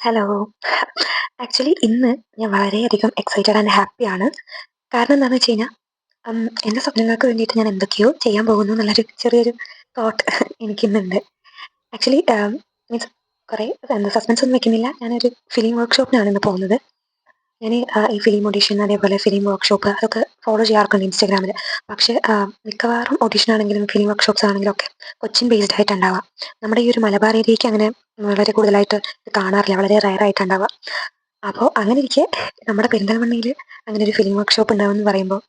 Hello. Actually ഇന്ന് ഞാൻ വളരെയധികം എക്സൈറ്റഡ് ആൻഡ് ഹാപ്പിയാണ്. കാരണം എന്താണെന്ന് വെച്ച് കഴിഞ്ഞാൽ എൻ്റെ സ്വപ്നങ്ങൾക്ക് വേണ്ടിയിട്ട് ഞാൻ എന്തൊക്കെയോ ചെയ്യാൻ പോകുന്നു എന്നുള്ളൊരു ചെറിയൊരു തോട്ട് എനിക്കിന്നുണ്ട്. ആക്ച്വലി മീൻസ് കുറേ എന്താ സസ്പെൻസ് ഒന്നും വെക്കുന്നില്ല. ഞാനൊരു ഫിലിം വർക്ക്ഷോപ്പിനാണ് ഇന്ന് പോകുന്നത്. ഞാൻ ഈ ഫിലിം ഓഡിഷൻ അതേപോലെ ഫിലിം വർക്ക്ഷോപ്പ് അതൊക്കെ ഫോളോ ചെയ്യാറുണ്ട് ഇൻസ്റ്റാഗ്രാമിൽ. പക്ഷേ മിക്കവാറും ഓഡിഷൻ ആണെങ്കിലും ഫിലിം വർക്ക്ഷോപ്പ്സ് ആണെങ്കിലും ഒക്കെ കൊച്ചിൻ ബേസ്ഡ് ആയിട്ടുണ്ടാവുക. നമ്മുടെ ഈ ഒരു മലബാർ ഏരിയയ്ക്ക് അങ്ങനെ വളരെ കൂടുതലായിട്ട് കാണാറില്ല. വളരെ റെയർ ആയിട്ടുണ്ടാവുക. അപ്പോൾ അങ്ങനെ ഇരിക്കെ നമ്മുടെ പെരിന്തൽമണ്ണയിൽ അങ്ങനെ ഒരു ഫിലിം വർക്ക്ഷോപ്പ് ഉണ്ടാവുമെന്ന് പറയുമ്പോൾ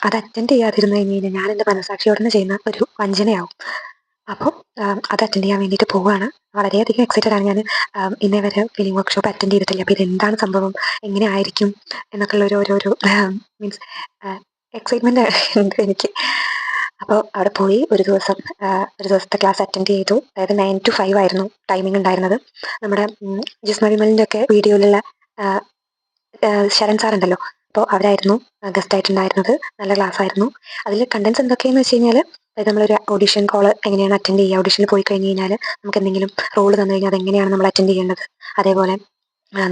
അത് അറ്റൻഡ് ചെയ്യാതിരുന്നു കഴിഞ്ഞ് കഴിഞ്ഞാൽ ഞാൻ എൻ്റെ മനസ്സാക്ഷിയോട് തന്നെ ചെയ്യുന്ന ഒരു വഞ്ചനയാവും. അപ്പോൾ അത് അറ്റൻഡ് ചെയ്യാൻ വേണ്ടിയിട്ട് പോവുകയാണ്. വളരെയധികം എക്സൈറ്റഡ് ആണ് ഞാൻ. ഇന്നേ വരെ ഫിലിം വർക്ക്ഷോപ്പ് അറ്റൻഡ് ചെയ്തിട്ടില്ല. അപ്പോൾ ഇതെന്താണ് സംഭവം, എങ്ങനെ ആയിരിക്കും എന്നൊക്കെയുള്ള ഒരു മീൻസ് എക്സൈറ്റ്മെന്റ് ഉണ്ട് എനിക്ക്. അപ്പോൾ അവിടെ പോയി ഒരു ദിവസത്തെ ക്ലാസ് അറ്റൻഡ് ചെയ്തു. അതായത് 9 to 5 ആയിരുന്നു ടൈമിംഗ് ഉണ്ടായിരുന്നത്. നമ്മുടെ ജിസ്മ വിമലിൻ്റെ ഒക്കെ വീഡിയോയിലുള്ള ശരൺ സാർ ഉണ്ടല്ലോ, അപ്പോൾ അവരായിരുന്നു ഗസ്റ്റ് ആയിട്ടുണ്ടായിരുന്നത്. നല്ല ക്ലാസ് ആയിരുന്നു. അതിൽ കണ്ടൻസ് എന്തൊക്കെയാണെന്ന് വെച്ച് കഴിഞ്ഞാൽ, അതായത് നമ്മളൊരു ഓഡിഷൻ കോൾ എങ്ങനെയാണ് അറ്റൻഡ് ചെയ്യുക, ഓഡിഷനിൽ പോയി കഴിഞ്ഞ് കഴിഞ്ഞാൽ നമുക്ക് എന്തെങ്കിലും റോൾ തന്നു കഴിഞ്ഞാൽ അതെങ്ങനെയാണ് നമ്മൾ അറ്റൻഡ് ചെയ്യേണ്ടത്, അതേപോലെ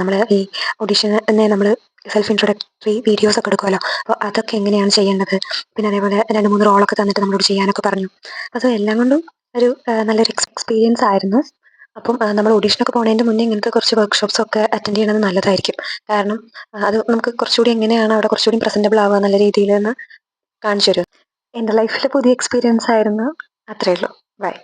നമ്മൾ ഈ ഓഡിഷന് തന്നെ നമ്മൾ സെൽഫ് ഇൻട്രൊഡക്ടറി വീഡിയോസ് ഒക്കെ എടുക്കുമല്ലോ, അപ്പോൾ അതൊക്കെ എങ്ങനെയാണ് ചെയ്യേണ്ടത്, പിന്നെ അതേപോലെ 2-3 റോളൊക്കെ തന്നിട്ട് നമ്മളോട് ചെയ്യാനൊക്കെ പറഞ്ഞു. അപ്പോൾ എല്ലാം കൊണ്ടും ഒരു നല്ലൊരു എക്സ്പീരിയൻസ് ആയിരുന്നു. അപ്പം നമ്മൾ ഓഡീഷനൊക്കെ പോണതിൻ്റെ മുന്നേ ഇങ്ങനത്തെ കുറച്ച് വർക്ക്ഷോപ്സ് ഒക്കെ അറ്റൻഡ് ചെയ്യണത് നല്ലതായിരിക്കും. കാരണം അത് നമുക്ക് കുറച്ചുകൂടി എങ്ങനെയാണ് അവിടെ കുറച്ചുകൂടി പ്രസൻറ്റബിൾ ആവുക നല്ല രീതിയിൽ എന്ന് കാണിച്ചു തരും. എൻ്റെ ലൈഫിലെ പുതിയ എക്സ്പീരിയൻസ് ആയിരുന്നു. അത്രയേ ഉള്ളൂ. ബൈ.